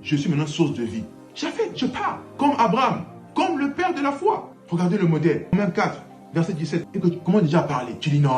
je suis maintenant source de vie. Je parle comme Abraham, comme le père de la foi. Regardez le modèle. Romains 4, verset 17. Et que tu commences déjà à parler. Tu dis non,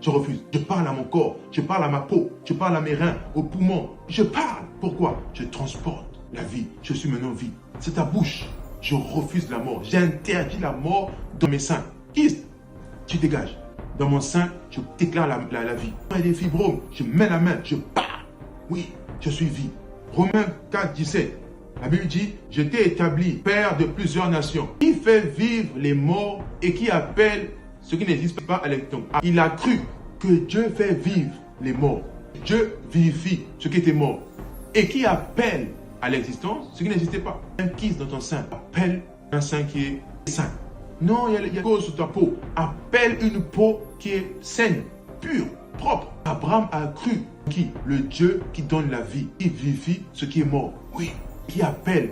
je refuse. Je parle à mon corps, je parle à ma peau, je parle à mes reins, aux poumons. Je parle. Pourquoi? Je transporte la vie. Je suis maintenant vie. C'est ta bouche. Je refuse la mort. J'interdis la mort dans mes seins. Tu dégages. Dans mon sein, je déclare la vie. Il y a des fibromes. Je mets la main, je parle. Oui, je suis vie. Romains 4, 17. La Bible dit, je t'ai établi père de plusieurs nations, qui fait vivre les morts et qui appelle ce qui n'existe pas à l'existence. Il a cru que Dieu fait vivre les morts. Dieu vivifie ce qui était mort et qui appelle à l'existence ce qui n'existait pas. Un kiss dans ton sein appelle un sein qui est sain. Non, il y a cause sur ta peau. Appelle une peau qui est saine, pure, propre. Abraham a cru qui? Le Dieu qui donne la vie, qui vivifie ce qui est mort. Oui. Qui appelle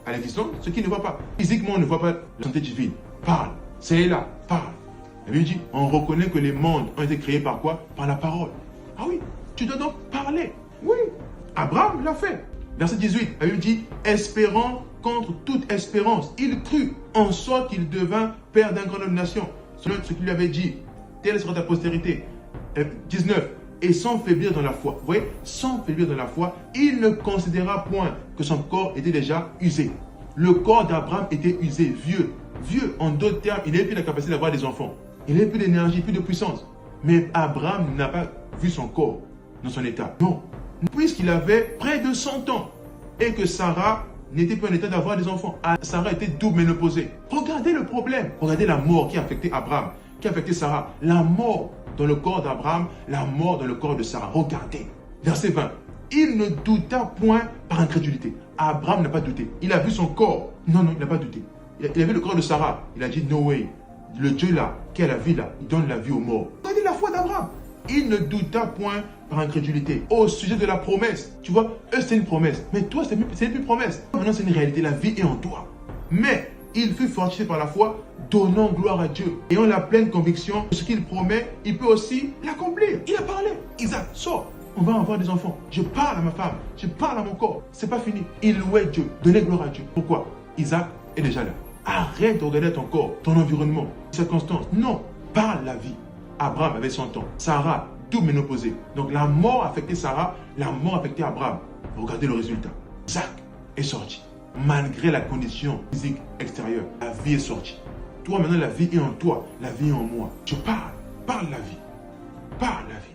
à l'existence ce qui ne voit pas. Physiquement, on ne voit pas la santé divine. Parle. C'est là. Parle. La Bible dit, on reconnaît que les mondes ont été créés par quoi? Par la parole. Ah oui, tu dois donc parler. Oui. Abraham l'a fait. Verset 18, la Bible dit, espérant contre toute espérance, il crut, en sorte qu'il devint père d'un grand nombre de nations. Selon ce qu'il lui avait dit, telle sera ta postérité. 19, et sans faiblir dans la foi. Vous voyez, sans faiblir dans la foi, il ne considéra point que son corps était déjà usé. Le corps d'Abraham était usé, vieux. Vieux, en d'autres termes, il n'avait plus la capacité d'avoir des enfants. Il n'avait plus d'énergie, plus de puissance. Mais Abraham n'a pas vu son corps dans son état. Non. Puisqu'il avait près de 100 ans et que Sarah n'était pas en état d'avoir des enfants. Sarah était double ménopausée. Regardez le problème. Regardez la mort qui a affecté Abraham, qui a affecté Sarah. La mort dans le corps d'Abraham, la mort dans le corps de Sarah. Regardez. Verset 20. Il ne douta point par incrédulité. Abraham n'a pas douté. Il a vu son corps. Non, il n'a pas douté. Il a vu le corps de Sarah. Il a dit, no way. Le Dieu là, qui a la vie là, il donne la vie aux morts. Regardez la foi d'Abraham. Il ne douta point par incrédulité. Au sujet de la promesse, tu vois, eux c'est une promesse. Mais toi, c'est plus une promesse. Maintenant, c'est une réalité. La vie est en toi. Mais il fut fortifié par la foi, donnant gloire à Dieu. Ayant la pleine conviction que ce qu'il promet, il peut aussi l'accomplir. Il a parlé. Isaac, sors. On va avoir des enfants. Je parle à ma femme. Je parle à mon corps. C'est pas fini. Il louait Dieu. Donnait gloire à Dieu. Pourquoi? Isaac est déjà là. Arrête de regarder ton corps, ton environnement, les circonstances. Non. Parle la vie. Abraham avait 100 ans. Sarah, double ménopausée. Donc la mort affectait Sarah, la mort affectait Abraham. Regardez le résultat. Isaac est sorti. Malgré la condition physique extérieure, la vie est sortie. Toi maintenant, la vie est en toi, la vie est en moi. Je parle. Parle la vie. Parle la vie.